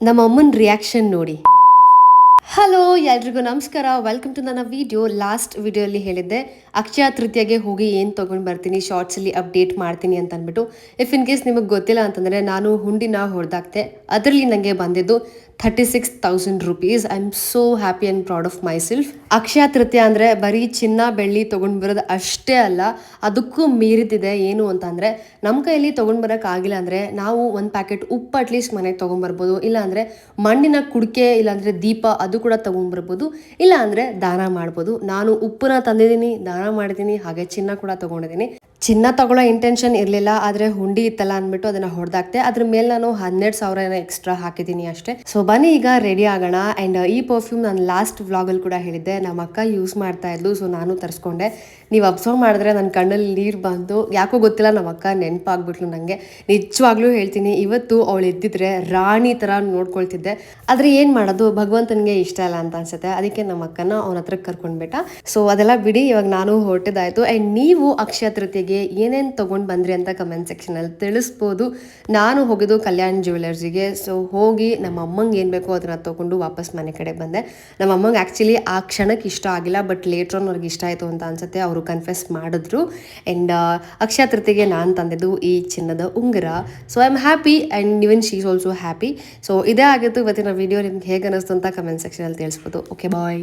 ನಮ್ಮ ಅಮ್ಮನ ರಿಯಾಕ್ಷನ್ ನೋಡಿ. ಹಲೋ ಎಲ್ರಿಗೂ ನಮಸ್ಕಾರ, ವೆಲ್ಕಮ್ ಟು ನನ್ನ ವಿಡಿಯೋ. ಲಾಸ್ಟ್ ವಿಡಿಯೋಲಿ ಹೇಳಿದ್ದೆ ಅಕ್ಷಯ ತೃತೀಯಗೆ ಹೋಗಿ ಏನು ತೊಗೊಂಡು ಬರ್ತೀನಿ, ಶಾರ್ಟ್ಸಲ್ಲಿ ಅಪ್ಡೇಟ್ ಮಾಡ್ತೀನಿ ಅಂತ ಅಂದ್ಬಿಟ್ಟು. ಇಫ್ ಇನ್ ಕೇಸ್ ನಿಮಗೆ ಗೊತ್ತಿಲ್ಲ ಅಂತಂದರೆ, ನಾನು ಹುಂಡಿನ ಹೊಡೆದಾಕ್ತೆ. ಅದರಲ್ಲಿ ನನಗೆ ಬಂದಿದ್ದು 36,000 rupees. I am so happy and proud of myself. Akshaya Tritiya ಅಂದರೆ ಬರೀ ಚಿನ್ನ ಬೆಳ್ಳಿ ತೊಗೊಂಡು ಬರೋದು ಅಷ್ಟೇ ಅಲ್ಲ, ಅದಕ್ಕೂ ಮೀರಿದಿದೆ. ಏನು ಅಂತ ಅಂದರೆ, ನಮ್ಮ ಕೈಯಲ್ಲಿ ತೊಗೊಂಡು ಬರೋಕ್ಕಾಗಿಲ್ಲ ಅಂದರೆ ನಾವು ಒಂದು ಪ್ಯಾಕೆಟ್ ಉಪ್ಪು ಅಟ್ಲೀಸ್ಟ್ ಮನೆಗೆ ತೊಗೊಂಬರ್ಬೋದು, ಇಲ್ಲಾಂದರೆ ಮಣ್ಣಿನ ಕುಡಿಕೆ ಇಲ್ಲಾಂದರೆ ದೀಪ ಅದು ಕೂಡ ತೊಗೊಂಡ್ಬರ್ಬೋದು, ಇಲ್ಲ ಅಂದರೆ ದಾನ ಮಾಡ್ಬೋದು. ನಾನು ಉಪ್ಪನ್ನ ತಂದಿದ್ದೀನಿ, ದಾನ ಮಾಡಿದ್ದೀನಿ, ಹಾಗೆ ಚಿನ್ನ ಕೂಡ ತೊಗೊಂಡಿದ್ದೀನಿ. ಚಿನ್ನ ತಗೊಳ್ಳೋ ಇಂಟೆನ್ಷನ್ ಇರಲಿಲ್ಲ, ಆದರೆ ಹುಂಡಿ ಇತ್ತಲ್ಲ ಅಂದ್ಬಿಟ್ಟು ಅದನ್ನು ಹೊಡೆದಾಕ್ತೆ. ಅದ್ರ ಮೇಲೆ ನಾನು 12,000 ಎಕ್ಸ್ಟ್ರಾ ಹಾಕಿದ್ದೀನಿ ಅಷ್ಟೇ. ಸೊ ಬನ್ನಿ ಈಗ ರೆಡಿ ಆಗೋಣ. ಆ್ಯಂಡ್ ಈ ಪರ್ಫ್ಯೂಮ್ ನಾನು ಲಾಸ್ಟ್ ವ್ಲಾಗಲ್ಲಿ ಕೂಡ ಹೇಳಿದ್ದೆ, ನಮ್ಮ ಅಕ್ಕ ಯೂಸ್ ಮಾಡ್ತಾ ಇದ್ಲು, ಸೊ ನಾನು ತರಿಸ್ಕೊಂಡೆ. ನೀವು ಅಬ್ಸರ್ವ್ ಮಾಡಿದ್ರೆ ನನ್ನ ಕಣ್ಣಲ್ಲಿ ನೀರು ಬಂತು. ಯಾಕೋ ಗೊತ್ತಿಲ್ಲ, ನಮ್ಮ ಅಕ್ಕ ನೆನಪಾಗ್ಬಿಟ್ಲು ನನಗೆ. ನಿಜವಾಗ್ಲೂ ಹೇಳ್ತೀನಿ, ಇವತ್ತು ಅವಳು ಎದ್ದಿದ್ರೆ ರಾಣಿ ಥರ ನೋಡ್ಕೊಳ್ತಿದ್ದೆ. ಆದರೆ ಏನು ಮಾಡೋದು, ಭಗವಂತನಿಗೆ ಇಷ್ಟ ಇಲ್ಲ ಅಂತ ಅನ್ಸುತ್ತೆ. ಅದಕ್ಕೆ ನಮ್ಮ ಅಕ್ಕನ ಅವನ ಹತ್ರಕ್ಕೆ ಕರ್ಕೊಂಡ್ಬಿಟ್ಟ. ಸೊ ಅದೆಲ್ಲ ಬಿಡಿ, ಇವಾಗ ನಾನು ಹೊರಟಿದ್ದಾಯ್ತು. ಆ್ಯಂಡ್ ನೀವು ಅಕ್ಷಯ ತೃತೀಯಗೆ ಏನೇನು ತೊಗೊಂಡು ಬಂದ್ರಿ ಅಂತ ಕಮೆಂಟ್ ಸೆಕ್ಷನಲ್ಲಿ ತಿಳಿಸ್ಬೋದು. ನಾನು ಹೋಗಿದ್ದು ಕಲ್ಯಾಣ್ ಜ್ಯುವೆಲರ್ಸಿಗೆ. ಸೊ ಹೋಗಿ ನಮ್ಮ ಅಮ್ಮಂಗೆ ಏನು ಬೇಕೋ ಅದನ್ನು ತೊಗೊಂಡು ವಾಪಸ್ ಮನೆ ಕಡೆ ಬಂದೆ. ನಮ್ಮ ಅಮ್ಮಂಗೆ ಆ್ಯಕ್ಚುಲಿ ಆ ಕ್ಷಣಕ್ಕೆ ಇಷ್ಟ ಆಗಿಲ್ಲ, ಬಟ್ ಲೇಟ್ರ್ ಆನ್ ಅವ್ರಿಗೆ ಇಷ್ಟ ಆಯಿತು ಅಂತ ಅನ್ಸುತ್ತೆ. ಅವರು ಕನ್ಫೆಸ್ ಮಾಡಿದ್ರು. ಆ್ಯಂಡ್ ಅಕ್ಷಯ ತೃತೀಯಗೆ ನಾನು ತಂದಿದ್ದು ಈ ಚಿನ್ನದ ಉಂಗುರ. So I am happy and even she is also happy. So ಇದೇ ಆಗಿತ್ತು ಇವತ್ತಿನ ವಿಡಿಯೋ. ನಿಮ್ಗೆ ಹೇಗೆ ಅನ್ನಿಸ್ತು ಅಂತ ಕಮೆಂಟ್ ಸೆಕ್ಷನಲ್ಲಿ ತಿಳಿಸ್ಬೋದು. ಓಕೆ, ಬಾಯ್.